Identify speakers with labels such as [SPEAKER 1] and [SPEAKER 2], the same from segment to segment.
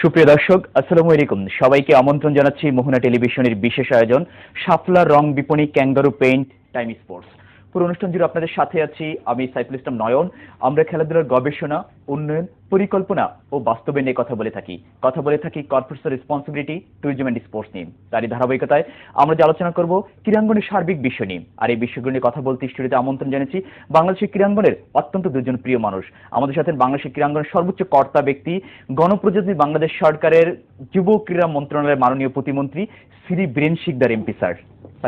[SPEAKER 1] সুপ্রিয় দর্শক, আসসালামু আলাইকুম। সবাইকে আমন্ত্রণ জানাচ্ছি মোহনা টেলিভিশনের বিশেষ আয়োজন শাপলার রং বিপণী ক্যাঙ্গারু পেইন্ট টাইম স্পোর্টস। পুরো অনুষ্ঠান জুড়ে আপনাদের সাথে আছি আমি সাইফুল ইসলাম নয়ন। আমরা খেলাধুলার গবেষণা, উন্নয়ন, পরিকল্পনা ও বাস্তবায়ন নিয়ে কথা বলে থাকি corporate responsibility, tourism and sports নিয়ে। তারই ধারাবাহিকতায় আমরা যে আলোচনা করব ক্রীড়াঙ্গনের সার্বিক বিষয় নিয়ে। আর এই বিষয়গুলো নিয়ে কথা বলতে স্টুডিওতে আমন্ত্রণ জানাচ্ছি বাংলাদেশের ক্রীড়াঙ্গনের অত্যন্ত দুজন প্রিয় মানুষ। আমাদের সাথে বাংলাদেশের ক্রীড়াঙ্গনের সর্বোচ্চ কর্তা ব্যক্তি, গণপ্রজাতন্ত্রী বাংলাদেশ সরকারের যুব ক্রীড়া মন্ত্রণালয়ের মাননীয় প্রতিমন্ত্রী শ্রী বীরেন শিকদার এমপি। স্যার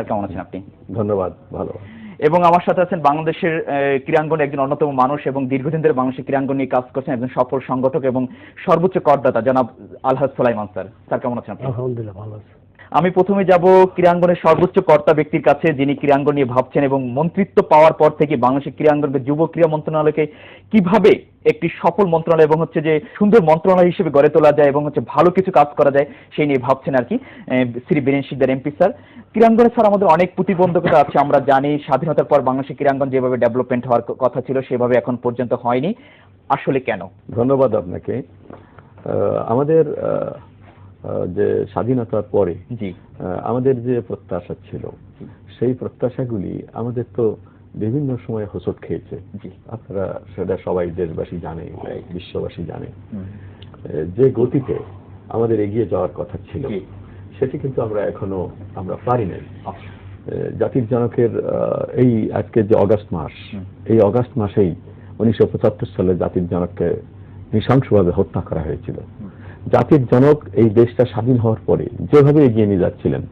[SPEAKER 1] কেমন আছেন আপনি?
[SPEAKER 2] ধন্যবাদ, ভালো।
[SPEAKER 1] এবং আমার সাথে আছেন বাংলাদেশের ক্রীড়াঙ্গনের একজন অন্যতম মানুষ এবং দীর্ঘদিন ধরে বাংলাদেশের ক্রীড়াঙ্গন নিয়ে কাজ করছেন, একজন সফল সংগঠক এবং সর্বোচ্চ করদাতা জনাব আলহাজ সুলাইমান স্যার। স্যার কেমন আছেন আপনি?
[SPEAKER 2] আলহামদুলিল্লাহ, ভালো আছি।
[SPEAKER 1] আমি প্রথমে যাব ক্রীড়াঙ্গনের সর্বোচ্চ কর্তা ব্যক্তির কাছে, যিনি ক্রীড়াঙ্গন নিয়ে ভাবছেন এবং মন্ত্রিত্ব পাওয়ার পর থেকে বাংলাদেশের ক্রীড়াঙ্গনকে যুব ক্রীড়া মন্ত্রণালয়কে কিভাবে একটি সফল মন্ত্রণালয় এবং যে সুন্দর মন্ত্রণালয় হিসেবে গড়ে তোলা যায় এবং ভালো কিছু কাজ করা যায় সেই নিয়ে ভাবছেন আর কি শ্রী বীরেন শিকদার এমপি স্যার। ক্রীড়াঙ্গনে স্যার আমাদের অনেক প্রতিবন্ধকতা আছে, আমরা জানি। স্বাধীনতার পর বাংলাদেশের ক্রীড়াঙ্গন যেভাবে ডেভেলপমেন্ট হওয়ার কথা ছিল সেভাবে এখন পর্যন্ত হয়নি, আসলে কেন?
[SPEAKER 2] ধন্যবাদ আপনাকে। আমাদের যে স্বাধীনতার পরে আমাদের যে প্রত্যাশা ছিল সেই প্রত্যাশাগুলি আমাদের তো বিভিন্ন সময় হোঁচট খেয়েছে। আপনারা সেটা সবাই দেশবাসী জানে, বিশ্ববাসী জানে। যে গতিতে আমাদের এগিয়ে যাওয়ার কথা ছিল সেটি কিন্তু আমরা পারি নাই। জাতির জনকের এই আজকে যে অগাস্ট মাস, এই অগাস্ট মাসেই 1975 সালে জাতির জনককে নৃশংসভাবে হত্যা করা হয়েছিল। জাতির জনক এই দেশটা স্বাধীন হওয়ার পরে যেভাবে এগিয়ে নিয়ে যাচ্ছিলেন,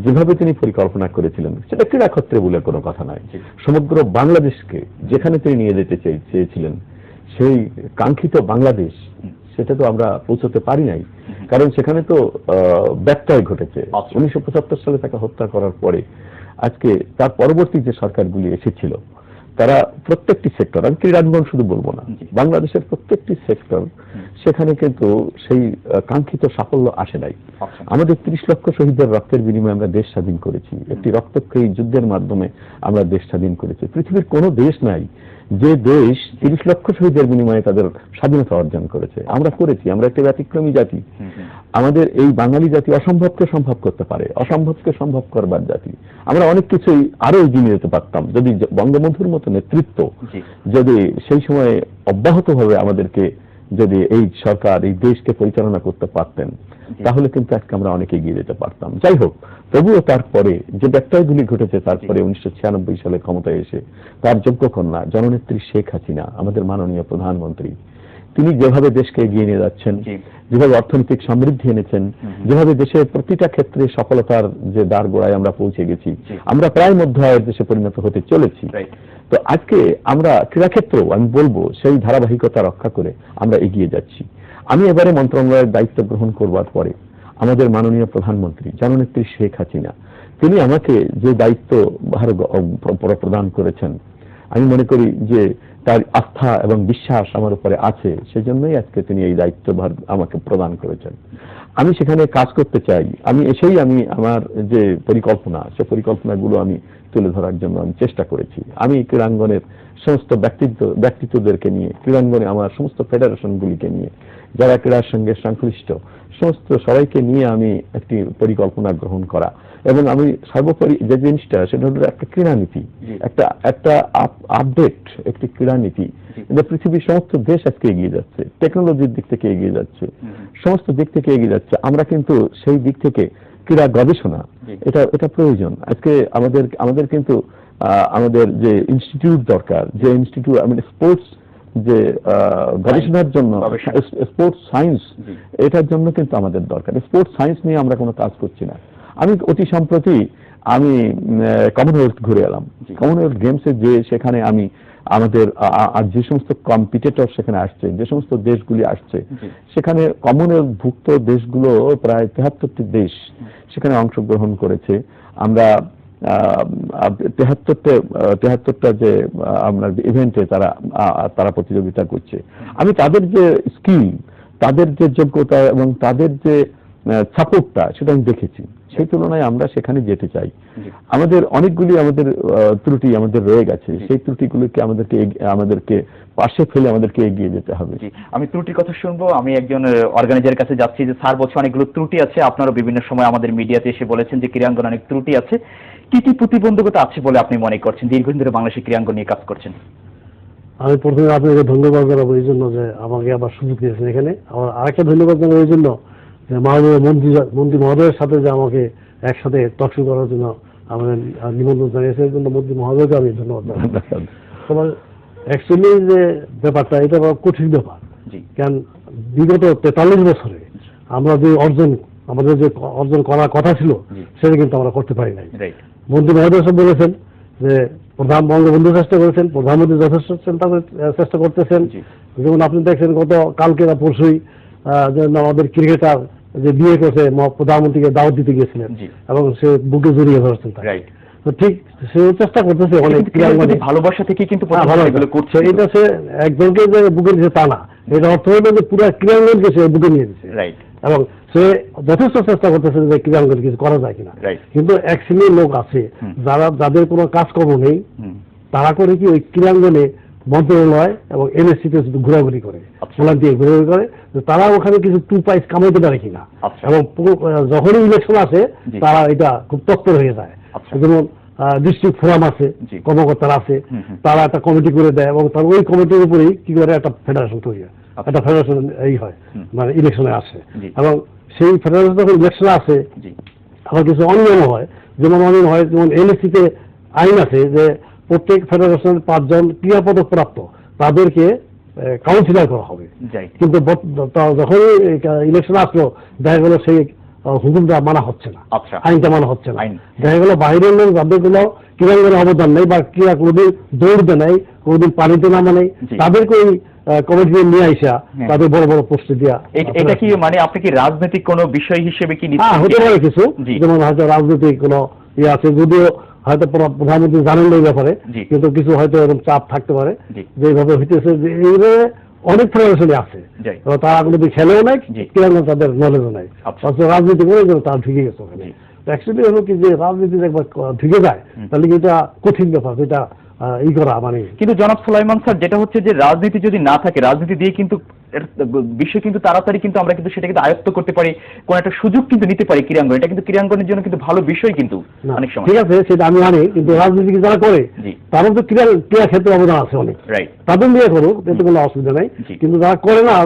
[SPEAKER 2] যেভাবে তিনি পরিকল্পনা করেছিলেন, সেটা ক্রীড়া ক্ষেত্রে বলে কোনো কথা নয়। সমগ্র বাংলাদেশকে যেখানে তিনি নিয়ে যেতে চেয়েছিলেন সেই কাঙ্ক্ষিত বাংলাদেশ, সেটা তো আমরা পৌঁছতে পারি নাই, কারণ সেখানে তো ব্যত্যয় ঘটেছে। 1975 সালে তাকে হত্যা করার পরে আজকে তার পরবর্তী যে সরকারগুলি এসেছিল তারা প্রত্যেকটি সেক্টর, আমি ক্রীড়াঙ্গন শুধু বলবো না, বাংলাদেশের প্রত্যেকটি সেক্টর সেখানে কিন্তু সেই কাঙ্ক্ষিত সাফল্য আসে নাই। আমাদের 30 লক্ষ শহীদের রক্তের বিনিময়ে আমরা দেশ স্বাধীন করেছি, একটি রক্তক্ষয়ী যুদ্ধের মাধ্যমে আমরা দেশ স্বাধীন করেছি। পৃথিবীর কোনো দেশ নাই যে দেশ 30 লক্ষ শহীদের বিনিময়ে তাদের স্বাধীনতা অর্জন করেছে। আমরা করেছি, আমরা একটি ব্যতিক্রমী জাতি। আমাদের এই বাঙালি জাতি অসম্ভবকে সম্ভব করতে পারে, অসম্ভবকে সম্ভব করবার জাতি। আমরা অনেক কিছুই আরো এগিয়ে নিয়ে যেতে পারতাম যদি বঙ্গবন্ধুর মতো নেতৃত্ব যদি সেই সময় অব্যাহতভাবে আমাদেরকে যদি এই সরকার এই দেশকে পরিচালনা করতে পারতেন, তাহলে কিন্তু আজকে আমরা অনেক এগিয়ে যেতে পারতাম। যাই হোক, তবুও তারপরে যে ব্যত্যয়গুলি ঘটেছে, তারপরে 1996 সালে ক্ষমতায় এসে তার যোগ্য কন্যা জননেত্রী শেখ হাসিনা, আমাদের মাননীয় প্রধানমন্ত্রী, তিনি যেভাবে দেশকে এগিয়ে নিয়ে যাচ্ছেন, যেভাবে অর্থনৈতিক সমৃদ্ধি এনেছেন, যেভাবে দেশের প্রতিটা ক্ষেত্রে সফলতার যে দ্বার গোড়ায় আমরা পৌঁছে গেছি, আমরা প্রায় মধ্য আয়ের দেশে পরিণত হতে চলেছি। তো আজকে আমরা ক্রীড়াক্ষেত্রেও আমি বলবো সেই ধারাবাহিকতা রক্ষা করে আমরা এগিয়ে যাচ্ছি। আমি এবারে মন্ত্রণালয়ের দায়িত্ব গ্রহণ করবার পরে আমাদের মাননীয় প্রধানমন্ত্রী জননেত্রী শেখ হাসিনা, তিনি আমাকে যে দায়িত্ব প্রদান করেছেন, আমি মনে করি যে তার আস্থা এবং বিশ্বাস আমার উপরে আছে, সেজন্যই আজকে তিনি এই দায়িত্বভার আমাকে প্রদান করেছেন। আমি সেখানে কাজ করতে চাই। আমি আমার যে পরিকল্পনা, সে পরিকল্পনাগুলো আমি তুলে ধরার জন্য আমি চেষ্টা করেছি। আমি ক্রীড়াঙ্গনের সমস্ত ব্যক্তিত্বদেরকে নিয়ে, ক্রীড়াঙ্গনে আমার সমস্ত ফেডারেশনগুলিকে নিয়ে, যারা ক্রীড়ার সঙ্গে সংশ্লিষ্ট সমস্ত সবাইকে নিয়ে আমি একটি পরিকল্পনা গ্রহণ করা, এবং আমি সর্বোপরি যে জিনিসটা সেটা হলো একটা ক্রীড়ানীতি, একটা আপডেট একটি ক্রীড়ানীতি। পৃথিবীর সমস্ত দেশ আজকে এগিয়ে যাচ্ছে, টেকনোলজির দিক থেকে এগিয়ে যাচ্ছে, সমস্ত দিক থেকে এগিয়ে যাচ্ছে। আমরা কিন্তু সেই দিক থেকে ক্রীড়া গবেষণা এটা প্রয়োজন। আজকে আমাদের কিন্তু আমাদের যে ইনস্টিটিউট দরকার, যে ইনস্টিটিউট স্পোর্টস যে গবেষণার জন্য, স্পোর্টস সায়েন্স, এটার জন্য কিন্তু আমাদের দরকার। স্পোর্টস সায়েন্স নিয়ে আমরা কোনো কাজ করছি না। আমি অতি সম্প্রতি কমনওয়েলথ ঘুরে এলাম। কমনওয়েলথ গেমসে যে সেখানে আমি আমাদের যে সমস্ত কম্পিটিটর সেখানে আসছে, যে সমস্ত দেশগুলি আসছে, সেখানে কমনওয়েলথ ভুক্ত দেশগুলো প্রায় 73টি দেশ সেখানে অংশগ্রহণ করেছে। আমরা 73টা যে আপনার ইভেন্টে তারা প্রতিযোগিতা করছে। আমি তাদের যে স্কিল, তাদের যে যোগ্যতা এবং তাদের যে সাপোর্টটা সেটা আমি দেখেছি, সেই তুলনায় আমরা সেখানে যেতে চাই। আমাদের অনেকগুলি ত্রুটি আমাদের রয়ে গেছে, সেই ত্রুটিগুলোকে আমাদেরকে পাশে ফেলে আমাদেরকে এগিয়ে যেতে হবে।
[SPEAKER 1] আমি ত্রুটির কথা শুনবো। আমি একজন অর্গানাইজারের কাছে যাচ্ছি যে স্যার বলছে অনেকগুলো ত্রুটি আছে, আপনারা বিভিন্ন সময় আমাদের মিডিয়াতে এসে বলেছেন যে ক্রীড়াঙ্গনে অনেক ত্রুটি আছে। কি কি প্রতিবন্ধকতা আছে বলে আপনি মনে করছেন? দীর্ঘদিন ধরে বাংলাদেশের ক্রীড়াঙ্গন নিয়ে কাজ করছেন।
[SPEAKER 3] আমি প্রথমে আপনাকে ধন্যবাদ জানাবো এই জন্য যে আমাকে আবার সুযোগ দিয়েছেন এখানে। আমার আরেকটা ধন্যবাদ জানাবো এই জন্য যে মাননীয় মন্ত্রী মহোদয়ের সাথে যে আমাকে একসাথে টকশো করার জন্য আমাদের নিমন্ত্রণ জানিয়েছে, এর জন্য মন্ত্রী মহোদয়কে আমি ধন্যবাদ জানাবো। তোমার অ্যাকচুয়ালি যে ব্যাপারটা, এটা কঠিন ব্যাপার, কারণ বিগত 43 বছরে আমরা যে আমাদের যে অর্জন করার কথা ছিল সেটা কিন্তু আমরা করতে পারি নাই। মন্ত্রী মহোদয় সব বলেছেন যে বঙ্গবন্ধু চেষ্টা করেছেন, প্রধানমন্ত্রী যথেষ্ট চেষ্টা করতেছেন। যেমন আপনি দেখছেন গত কালকে না পরশুই আমাদের ক্রিকেটার যে বিয়ে করছে প্রধানমন্ত্রীকে দাওয়াত দিতে গিয়েছিলেন এবং সে বুকে জড়িয়ে ধরছেন। তো ঠিক সে চেষ্টা করতেছে অনেক
[SPEAKER 1] ভালোবাসা থেকে, কিন্তু
[SPEAKER 3] এটা সে একজনকে যে বুকে দিচ্ছে তা না, এটা অর্থ হলো যে পুরো ক্রীড়াঙ্গনকে সে বুকে নিয়ে দিচ্ছে এবং সে যথেষ্ট চেষ্টা করতেছে যে ক্রীড়াঙ্গন কিছু করা যায় কিনা। কিন্তু এক শ্রেণীর লোক আছে যাদের কোনো কাজকর্ম নেই, তারা করে কি ওই ক্রীড়াঙ্গনে মন্ত্রণালয় এবং এনএসসিতে শুধু ঘোরাঘুরি করে, ভলান্টিয়ার ঘোরাঘুরি করে, তারা ওখানে কিছু 2 পয়সা কামাইতে পারে কিনা। এবং যখনই ইলেকশন আসে তারা এটা খুব তৎপর হয়ে যায়। যেমন ডিস্ট্রিক্ট ফোরাম আছে, কর্মকর্তারা আছে, তারা একটা কমিটি করে দেয় এবং তার ওই কমিটির উপরেই কি করে একটা ফেডারেশন তৈরি হয়, একটা ফেডারেশন এই হয়, মানে ইলেকশনে আসে। এবং সেই ফেডারেশন যখন ইলেকশনে আসে আবার কিছু অনিয়ম হয়। যেমন অনিয়ম হয়, যেমন এনএসসিতে আইন আছে যে প্রত্যেক ফেডারেশনের 5 জন ক্রীড়া পদক প্রাপ্ত তাদেরকে কাউন্সিলর করা হবে। কিন্তু যখনই ইলেকশন আসলো দেখা গেল সেই হুকুমটা মানা হচ্ছে না, আইনটা মানা হচ্ছে না। দেখা গেল বাইরের লোক যাদের কোনো ক্রীড়াঙ্গনে অবদান নেই বা ক্রীড়া কোনোদিন দৌড়তে নেই, কোনোদিন পানিতে নামা নেই, তাদেরকে ওই কমিটি নিয়ে আইসা তাদের বড় বড় পোস্ট দিয়া।
[SPEAKER 1] এটা কি মানে আপনি কি রাজনৈতিক কোনো বিষয় হিসেবে কি
[SPEAKER 3] হতে পারে কিছু, যেমন হয়তো রাজনৈতিক কোনো ইয়ে আছে, যদিও হয়তো প্রধানমন্ত্রী জানেন না এই ব্যাপারে, কিন্তু কিছু হয়তো এরকম চাপ থাকতে পারে যেভাবে হইতেছে। যে এইভাবে অনেক ফেডারেশনে আছে, তারা কোনো খেলেও নাই, ক্রীড়াঙ্গন তাদের নলেজও নাই, রাজনীতি করে তারা ঢুকে গেছে ওখানে। অ্যাকচুয়ালি হলো কি যে রাজনীতি একবার ঢুকে যায় তাহলে কি এটা কঠিন ব্যাপার, এটা করা মানে।
[SPEAKER 1] কিন্তু জনাব সুলাইমান স্যার, যেটা হচ্ছে যে রাজনীতি যদি না থাকে, রাজনীতি দিয়ে কিন্তু বিষয় কিন্তু তাড়াতাড়ি কিন্তু আমরা কিন্তু সেটা কিন্তু আয়ত্ত করতে পারি, কোন একটা সুযোগ কিন্তু নিতে পারি ক্রীড়াঙ্গন। এটা কিন্তু ক্রীড়াঙ্গনের জন্য কিন্তু ভালো বিষয়, কিন্তু অনেক সময়
[SPEAKER 3] ঠিক আছে সেটা আমি মানি, কিন্তু রাজনীতি যারা করে তারা তো ক্রীড়া ক্ষেত্রে অবদান আছে অনেক, তাদের নিয়ে করুক, এতে কোনো অসুবিধা নাই। কিন্তু যারা করে না,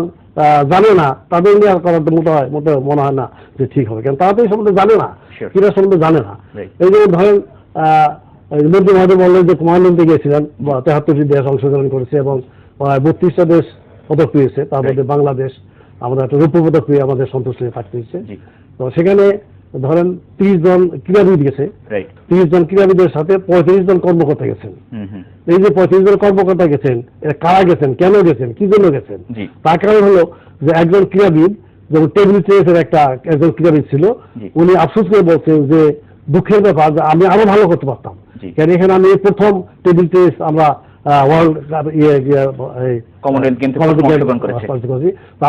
[SPEAKER 3] জানে না, তাদের নিয়ে করার মতো মনে হয় না যে ঠিক হবে, কারণ তারা তো এই সম্বন্ধে জানে না, ক্রীড়া সম্বন্ধে জানে না। এই যেমন ধরেন মন্ত্রী মহোদয় বললেন যে কুমারলন্দে গিয়েছিলেন, 73টি দেশ অংশগ্রহণ করেছে এবং 32টা দেশ পদক পেয়েছে, তার মধ্যে বাংলাদেশ আমাদের একটা রৌপ্য পদক পেয়ে আমাদের সন্তুষ্ট হয়ে থাকতে হয়েছে। তো সেখানে ধরেন 30 জন ক্রীড়াবিদ গেছে, 30 জন ক্রীড়াবিদের সাথে 35 জন কর্মকর্তা গেছেন। এই যে 35 জন কর্মকর্তা গেছেন, এরা কারা গেছেন, কেন গেছেন, কি জন্য গেছেন? তার কারণ হলো যে একজন ক্রীড়াবিদ, যেমন টেবিল টেনিসের একজন ক্রীড়াবিদ ছিল, উনি আফসোস করে বলছেন যে দুঃখের ব্যাপার যে আমি আরো ভালো করতে পারতাম, কারণ এখানে আমি প্রথম টেবিল টেনিস আমরা ওয়ার্ল্ড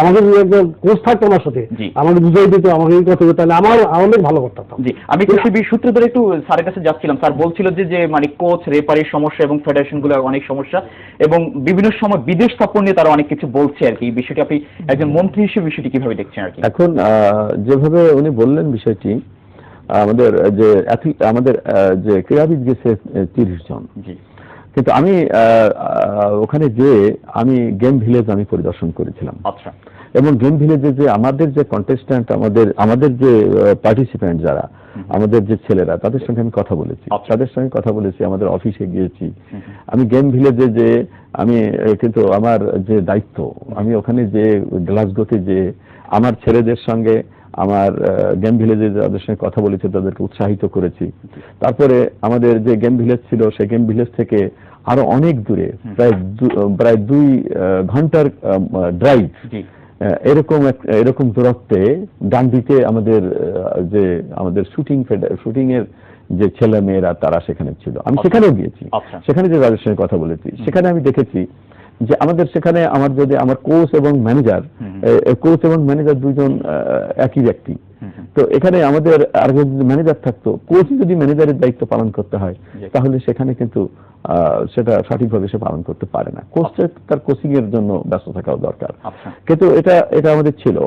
[SPEAKER 3] আমাদের একজন কোচ থাকতো আমার সাথে, আমাকে বুঝাই দিত, আমাকে এই কথা, তাহলে আমার অনেক ভালো করতাম।
[SPEAKER 1] আমি কৃষি সূত্র ধরে একটু স্যারের কাছে যাচ্ছিলাম, স্যার বলছিল যে মানে কোচ রেফারির সমস্যা এবং ফেডারেশন গুলোর অনেক সমস্যা এবং বিভিন্ন সময় বিদেশ স্থাপন নিয়ে তারা অনেক কিছু বলছে আর কি। এই বিষয়টি আপনি একজন মন্ত্রী হিসেবে বিষয়টি কিভাবে দেখছেন আর কি?
[SPEAKER 2] এখন যেভাবে উনি বললেন বিষয়টি, আমাদের যে ক্রীড়াবিদ গেছে 30 জন, কিন্তু আমি ওখানে যে আমি গেম ভিলেজ আমি পরিদর্শন করেছিলাম।
[SPEAKER 1] আচ্ছা।
[SPEAKER 2] এবং গেম ভিলেজে যে আমাদের যে কন্টেস্ট্যান্ট, আমাদের যে পার্টিসিপেন্ট যারা, আমাদের যে ছেলেরা, তাদের সঙ্গে আমি কথা বলেছি, আমাদের অফিসে গিয়েছি। আমি গেম ভিলেজে যে আমি কিন্তু আমার যে দায়িত্ব, আমি ওখানে যে গ্লাসগোতে যে আমার ছেলেদের সঙ্গে, আমার গেম ভিলেজে যাদের সঙ্গে কথা বলেছি তাদেরকে উৎসাহিত করেছি। তারপরে আমাদের যে গেম ভিলেজ ছিল, সেই গেম ভিলেজ থেকে আরো অনেক দূরে, প্রায় 2 ঘন্টার ড্রাইভ, এরকম দূরত্বে ডান্ডিতে আমাদের শুটিং এর যে ছেলে মেয়েরা তারা সেখানে ছিল। আমি সেখানেও গিয়েছি, সেখানে যে তাদের সঙ্গে কথা বলেছি, সেখানে আমি দেখেছি যে আমাদের সেখানে আমার কোচ এবং ম্যানেজার দুইজন একই ব্যক্তি। তো এখানে আমাদের আরেকজন ম্যানেজার থাকতো, কোচ যদি ম্যানেজারের দায়িত্ব পালন করতে হয় তাহলে সেখানে কিন্তু সেটা সঠিকভাবে সে পালন করতে পারে না। কোচ তার কোচিং এর জন্য ব্যস্ত থাকা দরকার। কিন্তু এটা আমাদের ছিল,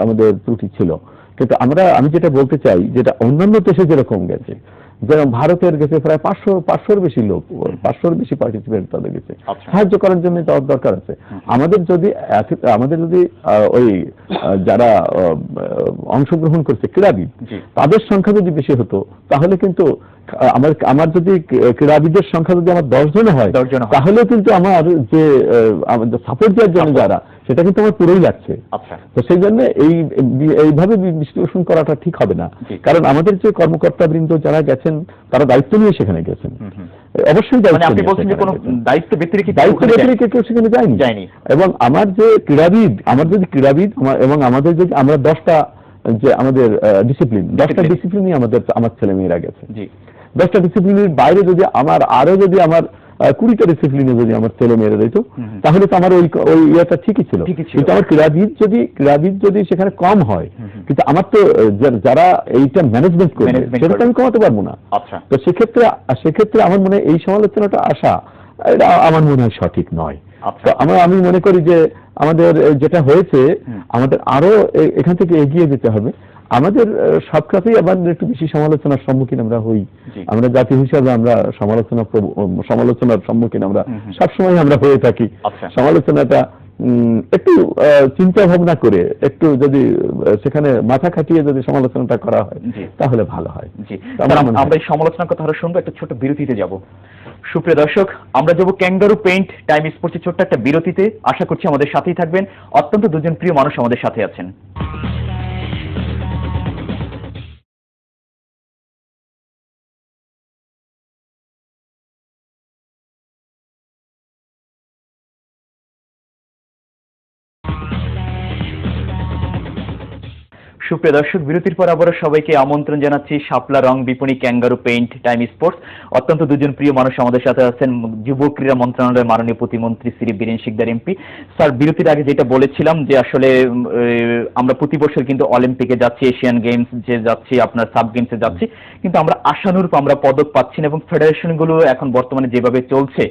[SPEAKER 2] আমাদের ত্রুটি ছিল। কিন্তু আমি যেটা বলতে চাই, যেটা অন্যান্য দেশে যেরকম গেছে, যেরকম ভারতের গেছে প্রায় 500-র বেশি লোক, 500-র বেশি পার্টিসিপেন্ট তাদের গেছে, সাহায্য করার জন্য তার দরকার আছে। আমাদের যদি ওই যারা অংশগ্রহণ করছে ক্রীড়াবিদ, তাদের সংখ্যা যদি বেশি হতো তাহলে কিন্তু আমার যদি ক্রীড়াবিদের সংখ্যা যদি আমার 10 জন হয় তাহলে কিন্তু আমার যে সাপোর্ট দেওয়ার জন্য যারা, সেটা কিন্তু আমার পুরোই লাগছে। তো সেই জন্য এইভাবে বিশ্লেষণ করাটা ঠিক হবে না, কারণ আমাদের যে কর্মকর্তাবৃন্দ যারা গেছেন তারা দায়িত্ব নিয়ে সেখানে গেছেন, অবশ্যই দায়িত্ব ব্যক্তি রেখে কেউ সেখানে যায়নি। এবং আমার যদি ক্রীড়াবিদ এবং আমাদের যদি আমরা 10টা যে আমাদের দশটা ডিসিপ্লিনই আমার ছেলে মেয়েরা গেছে, 10টা ডিসিপ্লিনের বাইরে যদি আমার 20টা ডিসিপ্লিনে যদি আমার ছেলে মেয়েরা দিত তাহলে তো আমার ওই ইয়েটা ঠিকই ছিল। কিন্তু আমার ক্রীড়াবিদ যদি সেখানে কম হয়, কিন্তু আমার তো যারা এইটা ম্যানেজমেন্ট করবে সেটা আমি কমাতে পারবো না। তো সেক্ষেত্রে আমার মনে হয় এই সমালোচনাটা আসা, এটা আমার মনে হয় সঠিক নয়। তো আমি মনে করি যে আমাদের যেটা হয়েছে, আমাদের আরো এখান থেকে এগিয়ে যেতে হবে। আমাদের সব ক্ষেত্রেই আবার একটু বেশি সমালোচনার সম্মুখীন আমরা হই। আমরা জাতি হিসাবে আমরা সমালোচনার সম্মুখীন আমরা সবসময় আমরা হয়ে থাকি। সমালোচনাটা একটু চিন্তা ভাবনা করে, একটু যদি সেখানে মাথা খাটিয়ে যদি সমালোচনাটা করা হয় তাহলে ভালো হয়।
[SPEAKER 1] আমরা এই সমালোচনার কথা আরো শুনবো, একটা ছোট বিরতিতে যাব। সুপ্রিয় দর্শক, আমরা যাব ক্যাঙ্গারু পেইন্ট টাইম স্পোর্টসের ছোট্ট একটা বিরতিতে। আশা করছি আমাদের সাথেই থাকবেন। অত্যন্ত দুজন প্রিয় মানুষ আমাদের সাথে আছেন। সুপ্রিয় দর্শক, বিরতির পর আবারও সবাইকে আমন্ত্রণ জানাচ্ছি শাপলা রং বিপণী ক্যাঙ্গারু পেইন্ট টাইম স্পোর্টস। অত্যন্ত দুজন প্রিয় মানুষ আমাদের সাথে আছেন, যুব ক্রীড়া মন্ত্রণালয়ের মাননীয় প্রতিমন্ত্রী শ্রী বীরেন শিকদার এমপি। স্যার, বিরতির আগে যেটা বলেছিলাম যে আসলে আমরা প্রতি বছর কিন্তু অলিম্পিকে যাচ্ছি, এশিয়ান গেমস যে যাচ্ছি, আপনার সাব গেমসে যাচ্ছি, কিন্তু আমরা আশানুরূপ আমরা পদক পাচ্ছি না। এবং ফেডারেশনগুলো এখন বর্তমানে যেভাবে চলছে,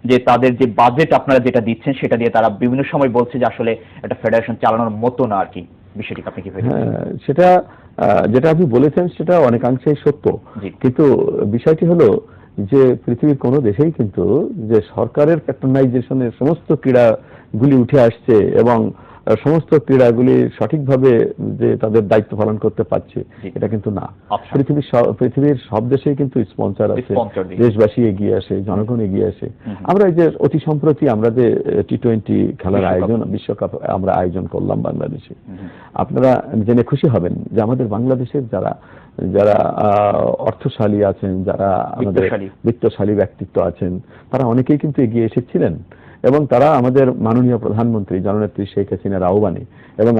[SPEAKER 1] যে তাদের যে বাজেট আপনারা যেটা দিচ্ছেন সেটা দিয়ে তারা বিভিন্ন সময় বলছে যে আসলে একটা ফেডারেশন চালানোর মতো না আর কি। বিষয়টি আপনি কিভাবে?
[SPEAKER 2] সেটা যেটা আপনি বলেছেন সেটা অনেকাংশেই সত্য, কিন্তু বিষয়টি হলো যে পৃথিবীর কোনো দেশেই কিন্তু যে সরকারের প্যাট্রোনাইজেশনের সমস্ত ক্রীড়াগুলি উঠে আসছে এবং সমস্ত ক্রীড়াগুলি সঠিকভাবে যে তাদের দায়িত্ব পালন করতে পারছে, এটা কিন্তু না। পৃথিবীর সব দেশেই কিন্তু স্পন্সর আছে, দেশবাসী এগিয়ে আসে, জনগণ এগিয়ে আসে। আমরা এই যে অতি সম্প্রতি আমরা যে T20 খেলার আয়োজন, বিশ্বকাপ আমরা আয়োজন করলাম বাংলাদেশে, আপনারা জেনে খুশি হবেন যে আমাদের বাংলাদেশের যারা অর্থশালী আছেন, যারা আমাদের বিত্তশালী ব্যক্তিত্ব আছেন, তারা অনেকেই কিন্তু এগিয়ে এসেছিলেন এবং তারা আমাদের মাননীয় প্রধানমন্ত্রী জননেত্রী শেখ হাসিনার আহ্বানে এবং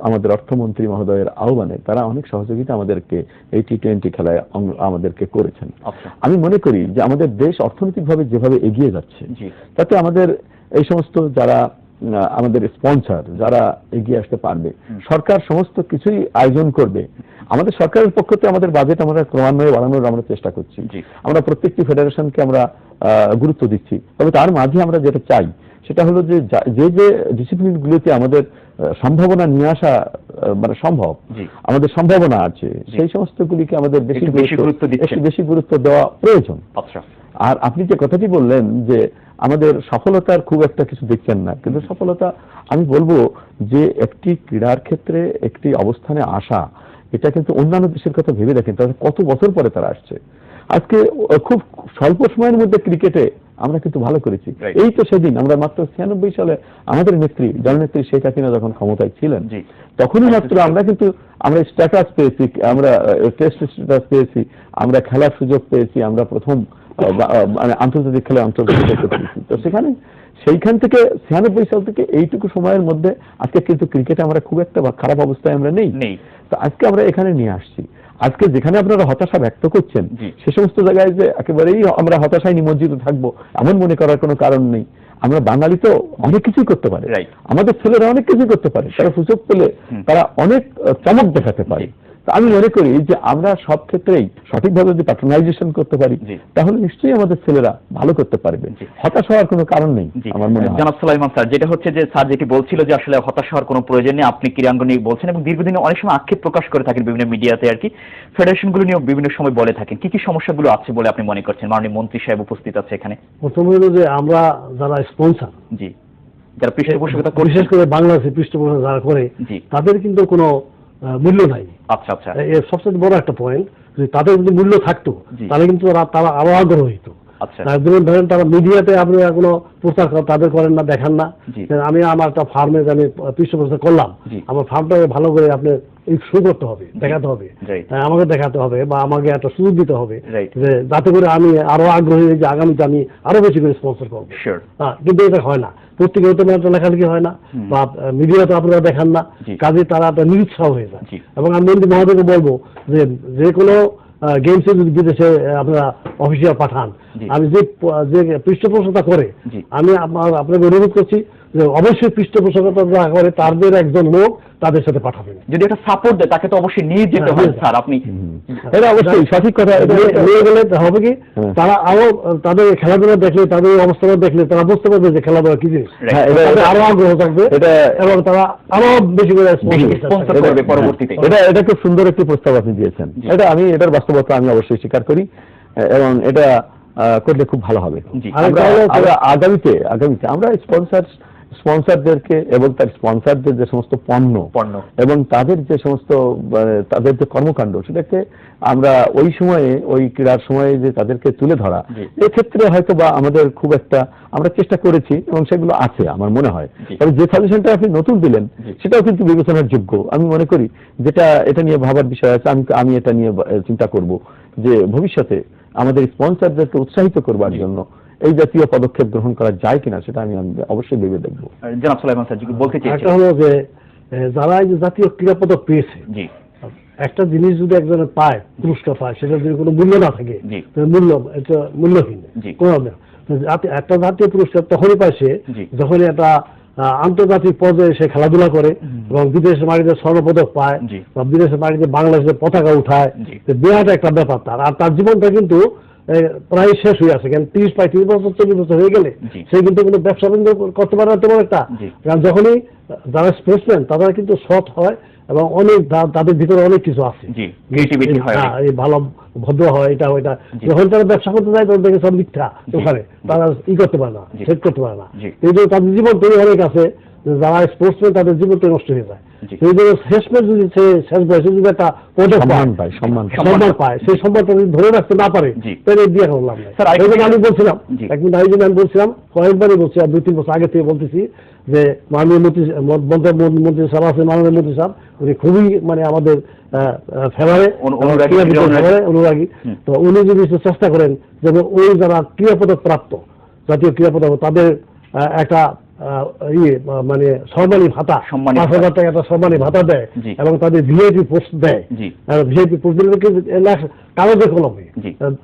[SPEAKER 2] আমাদের অর্থমন্ত্রী মহোদয়ের আহ্বানে তারা অনেক সহযোগিতা আমাদেরকে এই T20 খেলায় আমাদেরকে করেছেন। আমি মনে করি যে আমাদের দেশ অর্থনৈতিকভাবে যেভাবে এগিয়ে যাচ্ছে, তাতে আমাদের এই সমস্ত যারা আমাদের স্পন্সর যারা এগিয়ে আসতে পারবে, সরকার সমস্ত কিছুই আয়োজন করবে। আমাদের সরকারের পক্ষ থেকে আমাদের বাজেট আমরা ক্রমান্বয়ে বাড়ানোর আমরা চেষ্টা করছি। আমরা প্রত্যেকটি ফেডারেশনকে আমরা গুরুত্ব দিচ্ছি। তবে তার মাঝে আমরা যেটা চাই সেটা হলো যে যে ডিসিপ্লিনগুলোতে আমাদের সম্ভাবনা নিয়ে আসা মানে সম্ভব, আমাদের সম্ভাবনা আছে, সেই সমস্তগুলিকে আমাদের বেশি গুরুত্ব দেওয়া প্রয়োজন। আর আপনি যে কথাটি বললেন যে আমাদের সফলতার খুব একটা কিছু দেখছেন না, কিন্তু সফলতা আমি বলবো যে একটি ক্রীড়ার ক্ষেত্রে একটি অবস্থানে আসা, এটা কিন্তু অন্যান্য দেশের কথা ভেবে দেখেন তাদের কত বছর পরে তারা আসছে। আজকে খুব স্বল্প সময়ের মধ্যে ক্রিকেটে আমরা কিন্তু ভালো করেছি। এই তো সেদিন আমরা মাত্র 96 সালে আমাদের নেত্রী জননেত্রী শেখ হাসিনা যখন ক্ষমতায় ছিলেন, তখনই মাত্র আমরা স্ট্যাটাস পেয়েছি, আমরা টেস্ট স্ট্যাটাস পেয়েছি, আমরা খেলার সুযোগ পেয়েছি, আমরা প্রথম মানে আন্তর্জাতিক খেলায় অন্তর্ভুক্ত করেছি। তো সেইখান থেকে 96 সাল থেকে এইটুকু সময়ের মধ্যে আজকে কিন্তু ক্রিকেটে আমরা খুব একটা খারাপ অবস্থায় আমরা নেই। তো আজকে আমরা এখানে নিয়ে আসছি। আজকে যেখানে আপনারা হতাশা ব্যক্ত করছেন সে সমস্ত জায়গায় যে একেবারেই আমরা হতাশায় নিমজ্জিত থাকবো এমন মনে করার কোনো কারণ নেই। আমরা বাঙালি তো অনেক কিছুই করতে পারে, আমাদের ছেলেরা অনেক কিছুই করতে পারে, তারা সুযোগ পেলে তারা অনেক চমক দেখাতে পারে। আমি মনে করি যে আমরা সব ক্ষেত্রেই সঠিকভাবে যদি প্যাট্রোনাইজেশন করতে পারি তাহলে নিশ্চয়ই আমাদের ছেলেরা ভালো করতে পারবে, হতাশ হওয়ার কোনো কারণ নেই আমার মনে হয়।
[SPEAKER 1] জনাব সুলাইমান স্যার, যেটা হচ্ছে যে স্যার যেটি বলছিল যে আসলে হতাশ হওয়ার কোনো প্রয়োজন নেই, আপনি ক্রীড়াঙ্গন নিয়ে বলছেন এবং দীর্ঘদিন অনেক সময় আক্ষেপ প্রকাশ করে থাকেন বিভিন্ন মিডিয়াতে আর কি, ফেডারেশনগুলো নিয়েও বিভিন্ন সময় বলে থাকেন। কি কি সমস্যাগুলো আছে বলে আপনি মনে করছেন? মাননীয় মন্ত্রী সাহেব উপস্থিত আছে এখানে।
[SPEAKER 3] প্রথম হলো যে আমরা যারা স্পন্সর,
[SPEAKER 1] যারা পৃষ্ঠপোষকতা
[SPEAKER 3] বিশেষ করে বাংলাদেশে পৃষ্ঠপোষকতা যারা করে তাদের কিন্তু কোনো মূল্য নাই।
[SPEAKER 1] আচ্ছা আচ্ছা,
[SPEAKER 3] এর সবচেয়ে বড় একটা পয়েন্ট, যদি তাদের যদি মূল্য থাকতো তাহলে কিন্তু তারা আরো আগ্রহ হইতো। ধরেন তারা মিডিয়াতে আপনি কোনো প্রচার তাদের করেন না, দেখান না। আমি আমার একটা ফার্মে আমি পৃষ্ঠপোষকতা করলাম, আমার ফার্মটাকে ভালো করে আপনি শো করতে হবে, দেখাতে হবে, আমাকে দেখাতে হবে বা আমাকে একটা সুযোগ দিতে হবে যে যাতে করে আমি আরো আগ্রহী যে আগামীতে আমি আরো বেশি করে স্পন্সর করবো। কিন্তু এটা হয় না, পত্রিকা হতে লেখালেখি হয় না বা মিডিয়াতে আপনারা দেখান না, কাজে তারা একটা নিরুৎসাহ হয়ে যায়। এবং আমি মন্ত্রী মহোদয়কে বলবো যে কোনো গেমসে যদি বিদেশে আপনারা অফিসিয়াল পাঠান, আমি যে পৃষ্ঠপোষকতা করে আমি আপনাকে অনুরোধ করছি যে অবশ্যই পৃষ্ঠপোষকতা যারা করে তাদের একজন লোক তাদের সাথে পাঠাবেন।
[SPEAKER 1] যদি একটা সাপোর্ট দেয় তাকে তো অবশ্যই নিয়ে যেতে হবে স্যার। আপনি
[SPEAKER 2] এটা অবশ্যই সঠিক কথা,
[SPEAKER 3] নিয়ে গেলে হবে কি তারা আরো তাদের খেলাধুলা দেখলে, তাদের অবস্থাটা দেখলে তারা বুঝতে পারবে যে খেলাধুলা কি জিনিস, আরো আগ্রহ থাকবে এবং তারা আরো বেশি করে স্পন্সর করবে পরবর্তীতে।
[SPEAKER 2] এটা খুব সুন্দর একটি প্রস্তাব আপনি দিয়েছেন, এটার বাস্তবতা আমি অবশ্যই স্বীকার করি এবং এটা করলে খুব ভালো হবে। আগামীতে আমরা স্পন্সরদেরকে এবং তার স্পন্সরদের যে সমস্ত পণ্য এবং তাদের যে সমস্ত তাদের যে কর্মকাণ্ড সেটাকে আমরা ওই সময়ে ওই ক্রীড়ার সময়ে যে তাদেরকে তুলে ধরা, এক্ষেত্রে হয়তো বা আমাদের খুব একটা আমরা চেষ্টা করেছি এবং সেগুলো আছে আমার মনে হয়। তবে যে সাজেশনটা আপনি নতুন দিলেন সেটাও কিন্তু বিবেচনার যোগ্য আমি মনে করি, যেটা এটা নিয়ে ভাবার বিষয় আছে। আমি এটা নিয়ে চিন্তা করব যে ভবিষ্যতে আমাদের স্পন্সরদেরকে উৎসাহিত করবার জন্য এই জাতীয় পদক্ষেপ গ্রহণ করা যায় কিনা সেটা আমি অবশ্যই ভেবে দেখবো।
[SPEAKER 1] জনাব সুলাইমান স্যার বলতে চাইছি
[SPEAKER 3] একটা হলো যে যারা এই যে জাতীয় ক্রীড়া পদক পেয়েছে, একটা জিনিস যদি একজনের পায়, পুরস্কার পায়, সেটা যদি কোনো মূল্য না থাকে মূল্যহীন কোনো একটা জাতীয় পুরস্কার তখনই পায় সে যখনই একটা আন্তর্জাতিক পর্যায়ে সে খেলাধুলা করে এবং বিদেশের মাটিতে স্বর্ণপদক পায় বা বিদেশের মাটিতে বাংলাদেশের পতাকা উঠায়, বিরাট একটা ব্যাপার তার। আর তার জীবনটা কিন্তু প্রায় শেষ হয়ে আছে, কারণ 30-35 বছর 40 বছর হয়ে গেলে সে কিন্তু কোনো ব্যবসা বন্ধ করতে পারে না তেমন একটা। কারণ যখনই যারা স্পোর্টসম্যান তারা কিন্তু সৎ হয় এবং অনেক তাদের ভিতরে অনেক কিছু আছে, ভালো ভদ্র হয়, এটা ওইটা। যখন তারা ব্যবসা করতে যায় তখন থেকে সব মিথ্যা, ওখানে তারা করতে পারে না, সেট করতে পারে না। এই যে তাদের জীবন তৈরি অনেক আছে, যারা স্পোর্টসম্যান তাদের জীবন তৈরি নষ্ট হয়ে যায়। এই জন্য শেষমেশ যদি সে শেষ বয়সে যদি একটা সম্মান পায়, সেই সম্মানটা যদি ধরে রাখতে না পারে তাহলে দিয়ে করলাম না। আমি বলছিলাম একদিন আমি বলছিলাম, কয়েকবারই বলছি, আর 2-3 বছর আগে থেকে বলতেছি যে মাননীয় মন্ত্রী সাহেব আছে, মাননীয় মন্ত্রী সাহেব উনি খুবই মানে আমাদের ফেভারে অনুরাগী। তো উনি যদি চেষ্টা করেন যেন ওই যারা ক্রীড়া পদক প্রাপ্ত, জাতীয় ক্রীড়া পদক, তাদের একটা মানে সম্মানী ভাতা 5,000 টাকা একটা সম্মানী ভাতা দেয় এবং তাদের ভিআইপি পোস্ট দেয়। ভিআইপি পোস্ট দিলে কাগজে কলমে,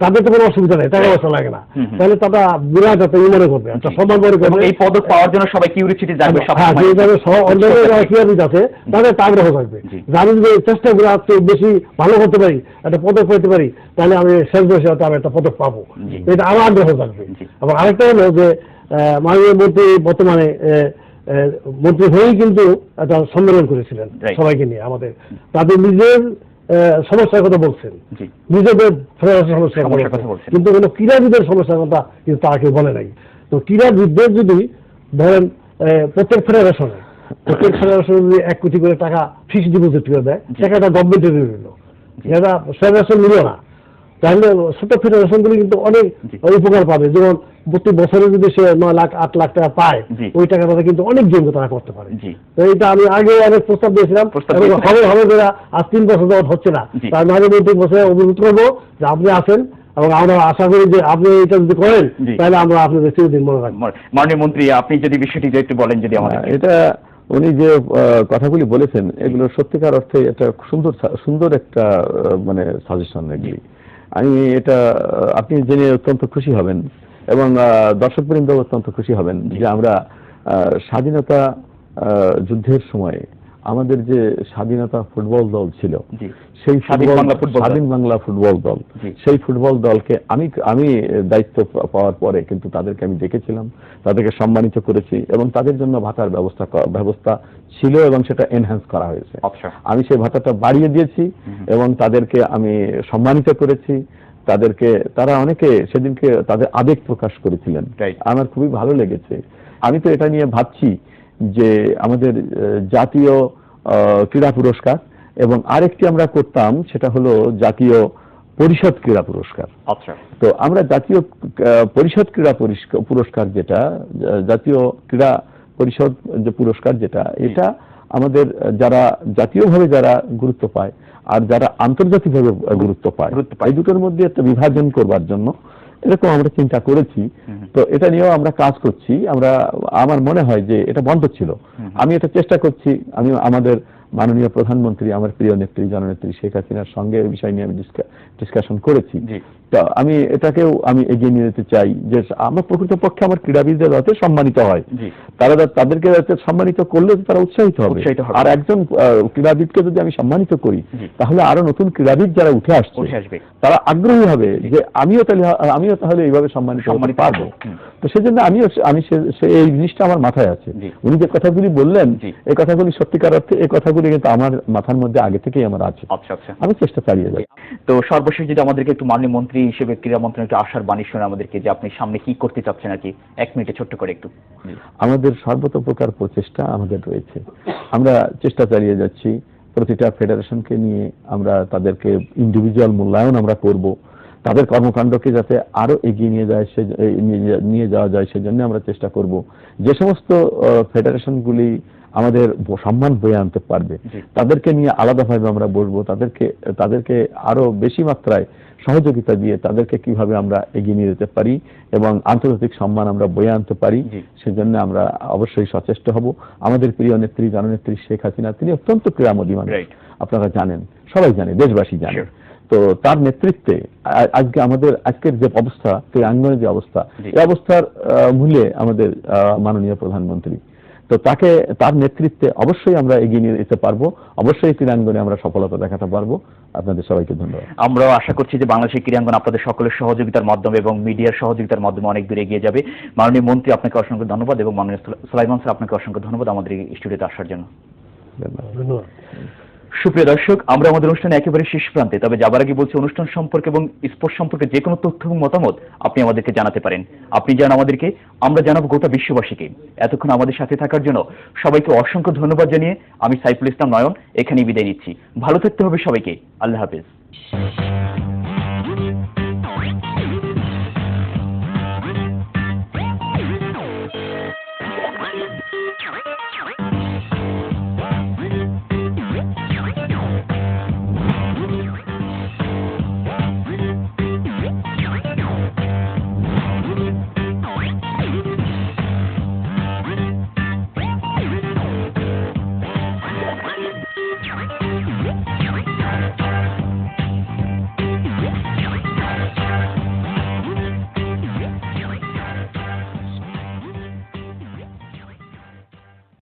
[SPEAKER 3] তাদের তো কোনো অসুবিধা নেই, টাকা পয়সা লাগে না। তাহলে তারা বিরাট একটা মনে করবে, একটা সম্মান মনে করবে।
[SPEAKER 1] এই পদক পাওয়ার জন্য সবাই কিউরিসিটি যাবে,
[SPEAKER 3] আছে তাদের একটা আগ্রহ থাকবে। আমি যদি চেষ্টা করে আজকে বেশি ভালো করতে পারি, একটা পদক পেতে পারি, তাহলে আমি শেষ বয়সে আমি একটা পদক পাবো, এটা আমার আগ্রহ থাকবে। এবং আরেকটা হলো যে মাননীয় মন্ত্রী বর্তমানে মন্ত্রী হয়েই কিন্তু একটা সম্মেলন করেছিলেন সবাইকে নিয়ে, আমাদের তাদের নিজের সমস্যার কথা বলছেন, নিজেদের সমস্যার কথা বলছেন, কিন্তু কোনো ক্রীড়াবিদের সমস্যার কথা কিন্তু তারা কেউ বলে নাই। তো ক্রীড়াবিদদের যদি ধরেন প্রত্যেক ফেডারেশনে যদি 1 কোটি করে টাকা ফিক্সড ডিপোজিট করে দেয়, টাকাটা গভর্নমেন্টের নিল, যেটা ফেডারেশন নিল না, তাহলে ছোট ফেডারেশনগুলি কিন্তু অনেক উপকার পাবে। যেমন প্রতি বছরে যদি সে 9 লাখ 8 লাখ টাকা পায়, ওই টাকাটা কিন্তু অনেক গেম তারা করতে পারে। তো এটা আমি আগে অনেক প্রস্তাব দিয়েছিলাম, হবে যারা আজ 3 বছর যাওয়া হচ্ছে না, তার মানে 3 বছরে অনুরোধ করবো যে আপনি আসেন এবং আমরা আশা করি যে আপনি এটা যদি করেন তাহলে আমরা আপনাদের চিরদিন মনে রাখবো।
[SPEAKER 1] মাননীয় মন্ত্রী, আপনি যদি বিষয়টি একটু বলেন যদি আমাদের।
[SPEAKER 2] এটা উনি যে কথাগুলি বলেছেন এগুলো সত্যিকার অর্থে এটা সুন্দর একটা মানে সাজেশন এগুলি। আমি এটা আপনি জেনে অত্যন্ত খুশি হবেন এবং দর্শকবৃন্দ অত্যন্ত খুশি হবেন যে আমরা স্বাধীনতা যুদ্ধের সময় আমাদের যে স্বাধীনতা ফুটবল দল ছিল, সেই স্বাধীন বাংলা ফুটবল দল, সেই ফুটবল দলকে আমি দায়িত্ব পাওয়ার পরে কিন্তু তাদেরকে আমি দেখেছিলাম, তাদেরকে সম্মানিত করেছি এবং তাদের জন্য ভাতার ব্যবস্থা ছিল এবং সেটা এনহ্যান্স করা হয়েছে। আমি সেই ভাতাটা বাড়িয়ে দিয়েছি এবং তাদেরকে আমি সম্মানিত করেছি। তারা অনেকে সেদিনকে তাদের আবেগ প্রকাশ করেছিলেন, আমার খুবই ভালো লেগেছে। আমি তো এটা নিয়ে ভাবছি যে আমাদের জাতীয় ক্রীড়া পুরস্কার এবং আরেকটি আমরা করতাম, সেটা হলো জাতীয় পরিষদ ক্রীড়া পুরস্কার। তো আমরা জাতীয় পরিষদ ক্রীড়া পুরস্কার যেটা, জাতীয় ক্রীড়া পরিষদ যে পুরস্কার যেটা, এটা আমাদের যারা জাতীয়ভাবে যারা গুরুত্ব পায় আর যারা আন্তর্জাতিকভাবে গুরুত্ব পায়, এই দুটোর মধ্যে একটা বিভাজন করবার জন্য এরকম আমরা চিন্তা করেছি। তো এটা নিয়েও আমরা কাজ করছি। আমার মনে হয় যে এটা বন্ধ ছিল, আমি এটা চেষ্টা করছি। আমি আমাদের মাননীয় প্রধানমন্ত্রী, আমার প্রিয় নেত্রী জননেত্রী শেখ হাসিনার সঙ্গে এই বিষয় নিয়ে আমি ডিসকাশন করেছি। তো আমি এটাকেও এগিয়ে নিয়ে যেতে চাই যে আমরা প্রকৃতপক্ষে আমার ক্রীড়াবিদদের যাতে সম্মানিত হয়, তাদেরকে সম্মানিত করলে তারা উৎসাহিত হবে। আর একজন ক্রীড়াবিদকে যদি আমি সম্মানিত করি তাহলে আরো নতুন ক্রীড়াবিদ যারা উঠে আসবে তারা আগ্রহী হবে যে আমিও তাহলে এইভাবে সম্মানিত হতে পারবো। তো সেজন্য এই জিনিসটা আমার মাথায় আছে। উনি যে কথাগুলি বললেন এই কথাগুলি সত্যিকার অর্থে এই কথাগুলি কিন্তু আমার মাথার মধ্যে আগে থেকেই আমার আছে। আমি চেষ্টা চালিয়ে যাই।
[SPEAKER 1] তো সর্বশেষ যদি আমাদেরকে একটু মাননীয় মন্ত্রী হিসেবে ক্রীড়া মন্ত্রণালয়কে আশার বাণী শুনে আমাদেরকে যে আপনি সামনে কি করতে চাচ্ছেন আর কি 1 মিনিটে ছোট্ট করে একটু।
[SPEAKER 2] আমাদের সর্বতোপ্রকার প্রচেষ্টা আমাদের রয়েছে, আমরা চেষ্টা চালিয়ে যাচ্ছি। প্রতিটা ফেডারেশনকে নিয়ে আমরা তাদেরকে ইন্ডিভিজুয়াল মূল্যায়ন আমরা করব, তাদের কর্মকাণ্ডকে যাতে আরো এগিয়ে নিয়ে যাওয়া যায় সেজন্য আমরা চেষ্টা করব। যে সমস্ত ফেডারেশনগুলি আমাদের সম্মান বয়ে আনতে পারবে তাদেরকে নিয়ে আলাদাভাবে আমরা বসবো, তাদেরকে আরো বেশি মাত্রায় সহযোগিতা দিয়ে তাদেরকে কিভাবে আমরা এগিয়ে নিয়ে যেতে পারি এবং আন্তর্জাতিক সম্মান আমরা বয়ে আনতে পারি সেজন্য আমরা অবশ্যই সচেষ্ট হব। আমাদের প্রিয় নেত্রী জননেত্রী শেখ হাসিনা তিনি অত্যন্ত ক্রীড়ামোদী মানুষ, আপনারা জানেন, সবাই জানে, দেশবাসী জানে। তো তার নেতৃত্বে আজকের যে অবস্থা, ক্রীড়াঙ্গনের যে অবস্থা, এই অবস্থার মূলে আমাদের মাননীয় প্রধানমন্ত্রী। তো তার নেতৃত্বে অবশ্যই আমরা এগিয়ে নিয়ে যেতে পারবো, অবশ্যই ক্রীড়াঙ্গনে আমরা সফলতা দেখাতে পারবো। আপনাদের সবাইকে ধন্যবাদ।
[SPEAKER 1] আমরাও আশা করছি যে বাংলাদেশের ক্রীড়াঙ্গন আপনাদের সকলের সহযোগিতার মাধ্যমে এবং মিডিয়ার সহযোগিতার মাধ্যমে অনেক দূর এগিয়ে যাবে। মাননীয় মন্ত্রী আপনাকে অসংখ্য ধন্যবাদ এবং মাননীয় সুলাইমান স্যার আপনাকে অসংখ্য ধন্যবাদ আমাদের এই স্টুডিওতে আসার জন্য।
[SPEAKER 3] ধন্যবাদ।
[SPEAKER 1] সুপ্রিয় দর্শক, আমরা আমাদের অনুষ্ঠানে একেবারে শেষ প্রান্তে, তবে যাবার আগে বলছি অনুষ্ঠান সম্পর্কে এবং স্পোর্টস সম্পর্কে যে কোনো তথ্য এবং মতামত আপনি আমাদেরকে জানাতে পারেন। আপনি জানান আমাদেরকে, আমরা জানাবো গোটা বিশ্ববাসীকে। এতক্ষণ আমাদের সাথে থাকার জন্য সবাইকে অসংখ্য ধন্যবাদ জানিয়ে আমি সাইফুল ইসলাম নয়ন এখানেই বিদায় নিচ্ছি। ভালো থাকতে হবে সবাইকে। আল্লাহ হাফেজ।